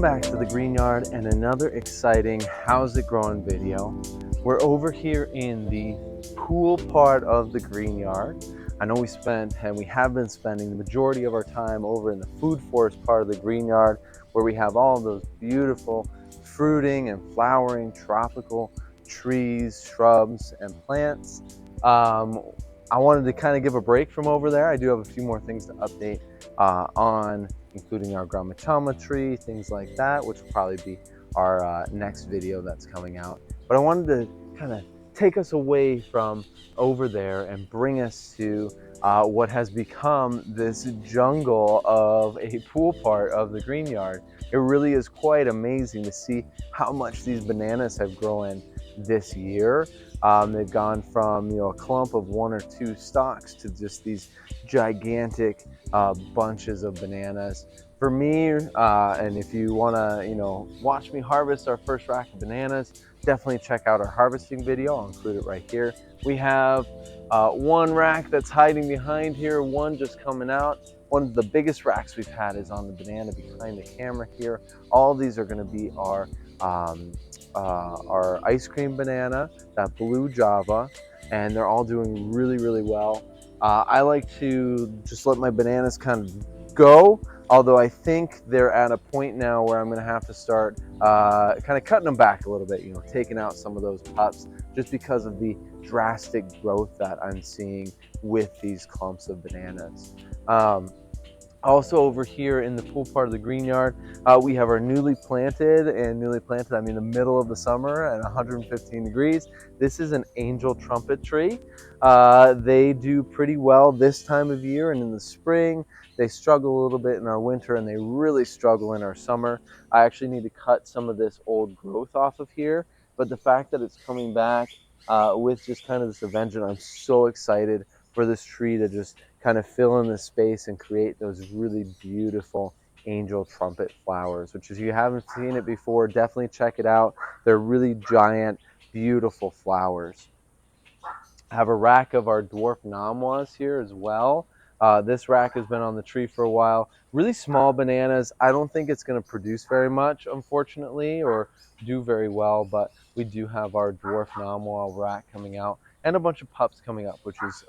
Welcome back to the Green Yard and another exciting How's It Growing video. We're over here in the pool part of the Green Yard. I know we spent and we have been spending the majority of our time over in the food forest part of the Green Yard, where we have all of those beautiful fruiting and flowering tropical trees, shrubs, and plants. I wanted to kind of give a break from over there. I do have a few more things to update on, including our Gramachama tree, things like that, which will probably be our next video that's coming out. But I wanted to kind of take us away from over there and bring us to what has become this jungle of a pool part of the Green Yard. It really is quite amazing to see how much these bananas have grown this year. They've gone from a clump of 1 or 2 stalks to just these gigantic bunches of bananas. For me, and if you want to watch me harvest our first rack of bananas, definitely check out our harvesting video. I'll include it right here. We have one rack that's hiding behind here, one just coming out. One of the biggest racks we've had is on the banana behind the camera here. All of these are going to be our ice cream banana, that blue Java, and they're all doing really, really well. I like to just let my bananas kind of go, although I think they're at a point now where I'm going to have to start kind of cutting them back a little bit, taking out some of those pups, just because of the drastic growth that I'm seeing with these clumps of bananas. Also over here in the pool part of the Green Yard, we have our newly planted, I mean the middle of the summer at 115 degrees. This is an angel trumpet tree. They do pretty well this time of year and in the spring. They struggle a little bit in our winter and they really struggle in our summer. I actually need to cut some of this old growth off of here, but the fact that it's coming back with just kind of this vengeance, I'm so excited for this tree to just kind of fill in the space and create those really beautiful angel trumpet flowers, which, if you haven't seen it before, definitely check it out. They're really giant, beautiful flowers. I have a rack of our dwarf namwas here as well. This rack has been on the tree for a while. Really small bananas. I don't think it's going to produce very much, unfortunately, or do very well, but we do have our dwarf namwa rack coming out and a bunch of pups coming up, which is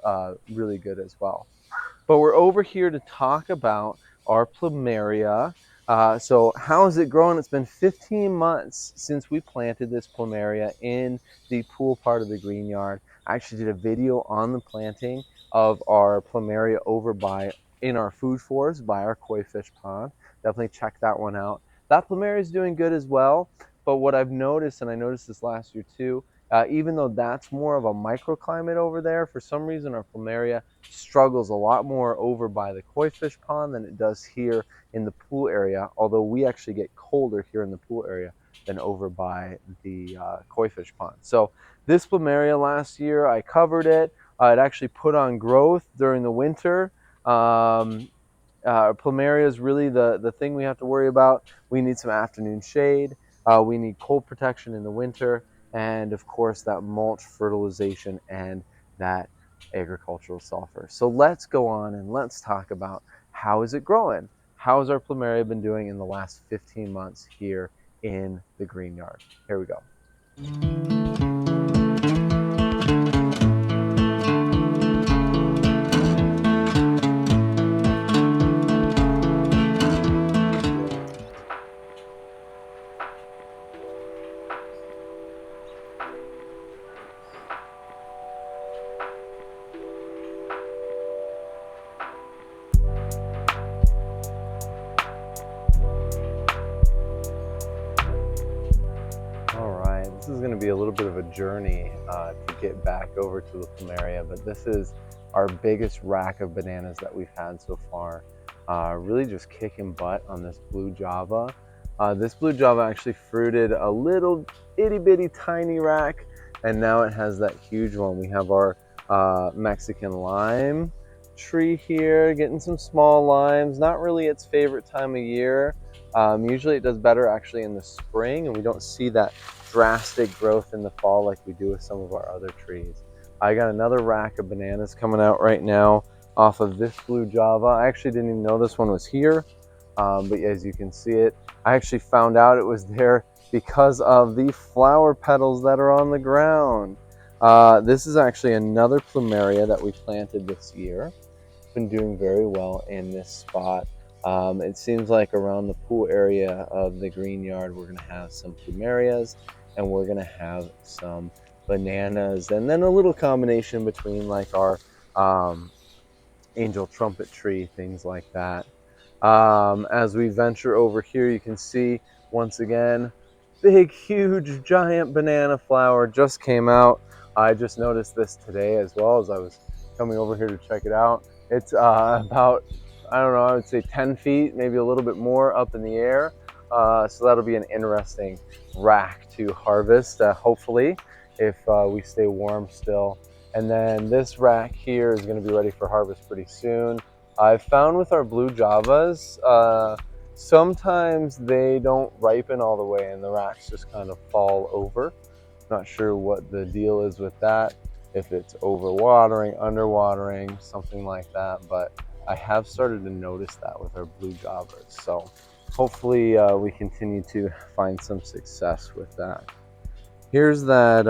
really good as well. But we're over here to talk about our Plumeria. So how is it growing? It's been 15 months since we planted this Plumeria in the pool part of the Green Yard. I actually did a video on the planting of our Plumeria over in our food forest by our koi fish pond. Definitely check that one out. That Plumeria is doing good as well. But what I've noticed, and I noticed this last year too, even though that's more of a microclimate over there, for some reason our Plumeria struggles a lot more over by the koi fish pond than it does here in the pool area, although we actually get colder here in the pool area than over by the koi fish pond. So this Plumeria last year, I covered it. It actually put on growth during the winter. Plumeria is really the thing we have to worry about. We need some afternoon shade. We need cold protection in the winter. And of course, that mulch fertilization and that agricultural sulfur. So let's go on and let's talk about how is it growing? How has our Plumeria been doing in the last 15 months here in the Green Yard? Here we go. This is going to be a little bit of a journey to get back over to the Plumeria, but this is our biggest rack of bananas that we've had so far. Really just kicking butt on this blue Java. This blue Java actually fruited a little itty bitty tiny rack, and now it has that huge one. We have our Mexican lime tree here, getting some small limes. Not really its favorite time of year. Usually it does better actually in the spring, and we don't see that drastic growth in the fall like we do with some of our other trees. I got another rack of bananas coming out right now off of this blue Java. I actually didn't even know this one was here. But as you can see it, I actually found out it was there because of the flower petals that are on the ground. This is actually another plumeria that we planted this year. It's been doing very well in this spot. It seems like around the pool area of the green yard, we're gonna have some plumerias and we're gonna have some bananas, and then a little combination between like our um, angel trumpet tree, things like that. As we venture over here, you can see once again, big, huge, giant banana flower just came out. I just noticed this today as well as I was coming over here to check it out. It's about, I don't know, I would say 10 feet, maybe a little bit more up in the air. So that'll be an interesting rack to harvest, hopefully, if we stay warm still. And then this rack here is going to be ready for harvest pretty soon. I've found with our blue javas, sometimes they don't ripen all the way and the racks just kind of fall over. Not sure what the deal is with that, if it's overwatering, underwatering, something like that, but I have started to notice that with our blue javas. So hopefully we continue to find some success with that. Here's that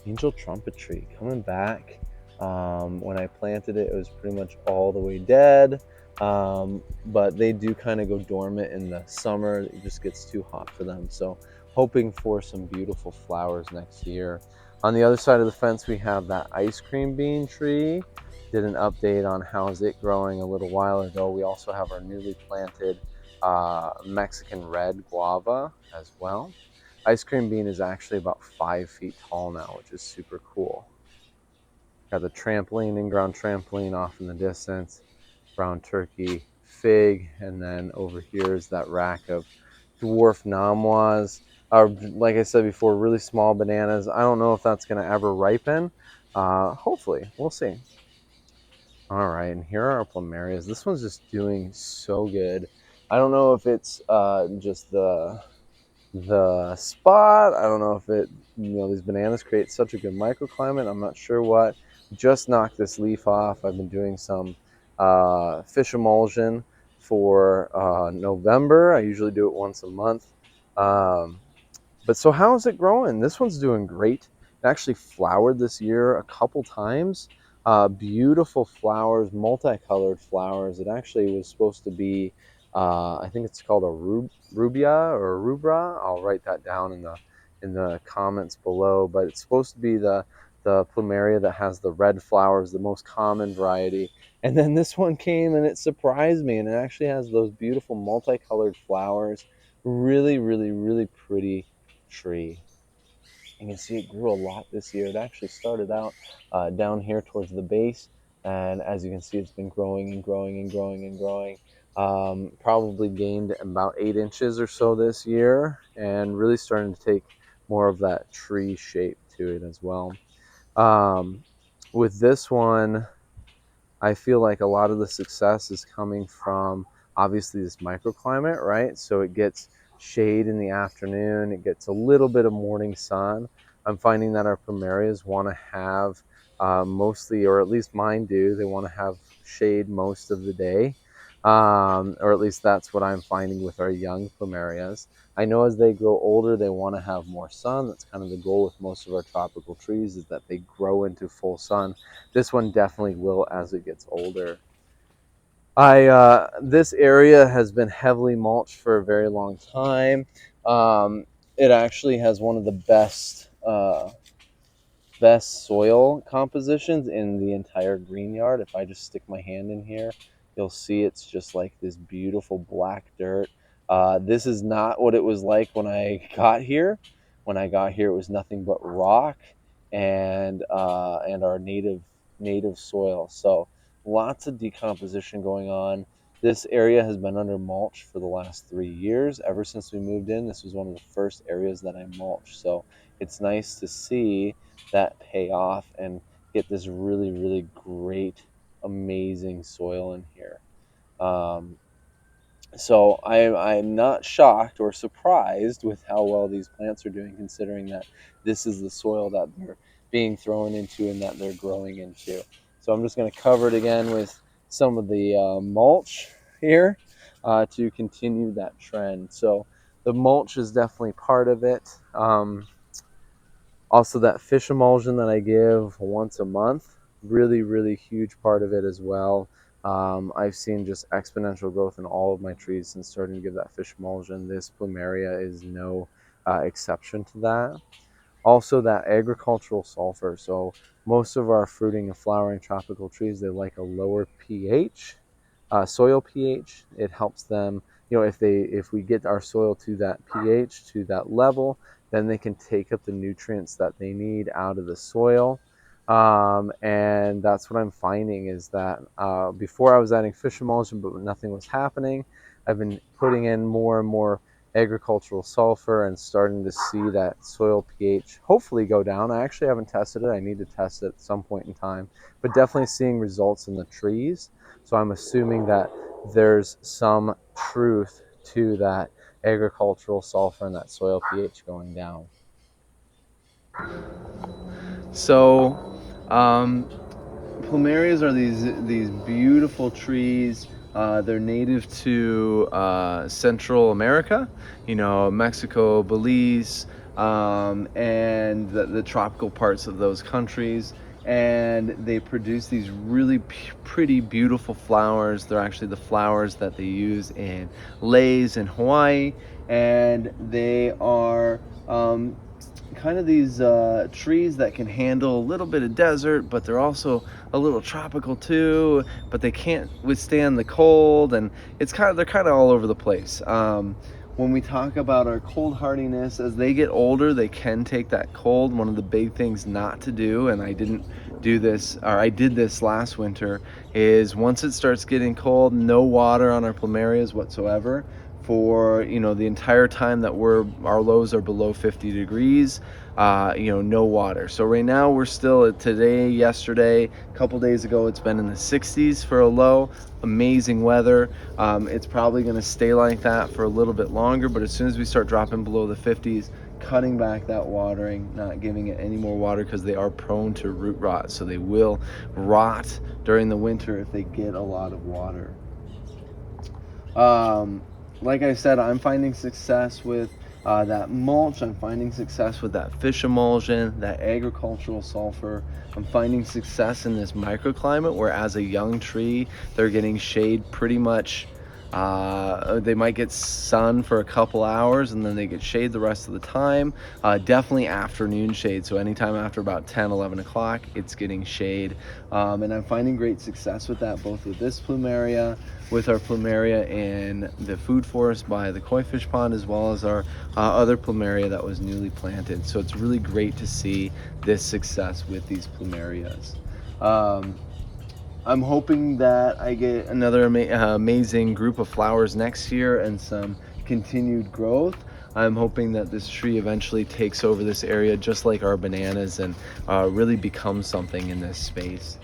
angel trumpet tree coming back. When I planted it, it was pretty much all the way dead. But they do kind of go dormant in the summer. It just gets too hot for them. So hoping for some beautiful flowers next year. On the other side of the fence, we have that ice cream bean tree. Did an update on how's it growing a little while ago. We also have our newly planted Mexican red guava as well. Ice cream bean is actually about 5 feet tall now, which is super cool. Got the trampoline, in-ground trampoline off in the distance, brown turkey, fig, and then over here is that rack of dwarf namwas. Like I said before, really small bananas. I don't know if that's going to ever ripen. Hopefully, we'll see. All right, and here are our plumerias. This one's just doing so good. I don't know if it's just the spot. I don't know if it, these bananas create such a good microclimate. I'm not sure what. Just knocked this leaf off. I've been doing some fish emulsion for November. I usually do it once a month. Um, but so how is it growing? This one's doing great. It actually flowered this year a couple times. Beautiful flowers, multicolored flowers. It actually was supposed to be, I think it's called a rubia or a rubra. I'll write that down in the comments below. But it's supposed to be the plumeria that has the red flowers, the most common variety. And then this one came and it surprised me, and it actually has those beautiful multicolored flowers. Really, really, really pretty tree. You can see it grew a lot this year. It actually started out down here towards the base, and as you can see, it's been growing and growing and growing and growing. Probably gained about 8 inches or so this year, and really starting to take more of that tree shape to it as well. Um, with this one, I feel like a lot of the success is coming from obviously this microclimate, right? So it gets shade in the afternoon, it gets a little bit of morning sun. I'm finding that our plumerias want to have mostly, or at least mine do, they want to have shade most of the day. Or at least that's what I'm finding with our young plumerias. I know as they grow older, they want to have more sun. That's kind of the goal with most of our tropical trees, is that they grow into full sun. This one definitely will as it gets older. This area has been heavily mulched for a very long time. It actually has one of the best soil compositions in the entire green yard. If I just stick my hand in here, you'll see it's just like this beautiful black dirt. This is not what it was like when I got here. When I got here, it was nothing but rock and our native soil. So lots of decomposition going on. This area has been under mulch for the last 3 years. Ever since we moved in, this was one of the first areas that I mulched. So it's nice to see that pay off and get this really, really great, amazing soil in here. Um, I'm not shocked or surprised with how well these plants are doing, considering that this is the soil that they're being thrown into and that they're growing into. So I'm just going to cover it again with some of the mulch here to continue that trend. So the mulch is definitely part of it. Also, that fish emulsion that I give once a month, really, really huge part of it as well. I've seen just exponential growth in all of my trees since starting to give that fish emulsion. This Plumeria is no exception to that. Also, that agricultural sulfur. So most of our fruiting and flowering tropical trees, they like a lower pH, soil pH. It helps them, if we get our soil to that pH, to that level, then they can take up the nutrients that they need out of the soil. And that's what I'm finding is that before I was adding fish emulsion, but nothing was happening. I've been putting in more and more agricultural sulfur and starting to see that soil pH hopefully go down. I actually haven't tested it. I need to test it at some point in time, but definitely seeing results in the trees. So I'm assuming that there's some truth to that agricultural sulfur and that soil pH going down. So, Plumerias are these beautiful trees. They're native to Central America, Mexico, Belize, and the tropical parts of those countries. And they produce these really pretty, beautiful flowers. They're actually the flowers that they use in leis in Hawaii, and they are kind of these trees that can handle a little bit of desert, but they're also a little tropical too, but they can't withstand the cold, and they're kind of all over the place. When we talk about our cold hardiness, as they get older, they can take that cold. One of the big things not to do, and I did this last winter, is once it starts getting cold, no water on our plumerias whatsoever for the entire time that our lows are below 50 degrees. No water. So right now we're still at yesterday, a couple days ago, it's been in the 60s for a low. Amazing weather. It's probably going to stay like that for a little bit longer, but as soon as we start dropping below the 50s, cutting back that watering, not giving it any more water, because they are prone to root rot. So they will rot during the winter if they get a lot of water. Like I said, I'm finding success with that mulch. I'm finding success with that fish emulsion, that agricultural sulfur. I'm finding success in this microclimate where, as a young tree, they're getting shade pretty much. They might get sun for a couple hours and then they get shade the rest of the time. Definitely afternoon shade. So anytime after about 10, 11 o'clock, it's getting shade. And I'm finding great success with that, both with this Plumeria, with our Plumeria in the food forest by the koi fish pond, as well as our other Plumeria that was newly planted. So it's really great to see this success with these Plumerias. I'm hoping that I get another amazing group of flowers next year and some continued growth. I'm hoping that this tree eventually takes over this area just like our bananas and really becomes something in this space.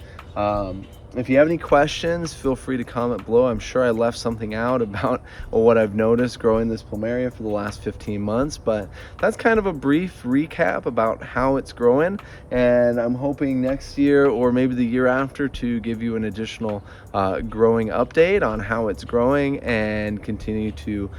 If you have any questions, feel free to comment below. I'm sure I left something out about what I've noticed growing this Plumeria for the last 15 months, but that's kind of a brief recap about how it's growing. And I'm hoping next year or maybe the year after to give you an additional growing update on how it's growing and continue to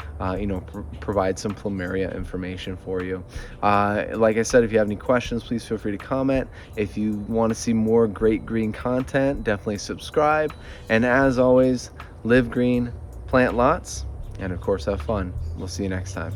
provide some Plumeria information for you. Like I said, if you have any questions, please feel free to comment. If you want to see more great green content, definitely subscribe. And as always, live green, plant lots, and of course have fun. We'll see you next time.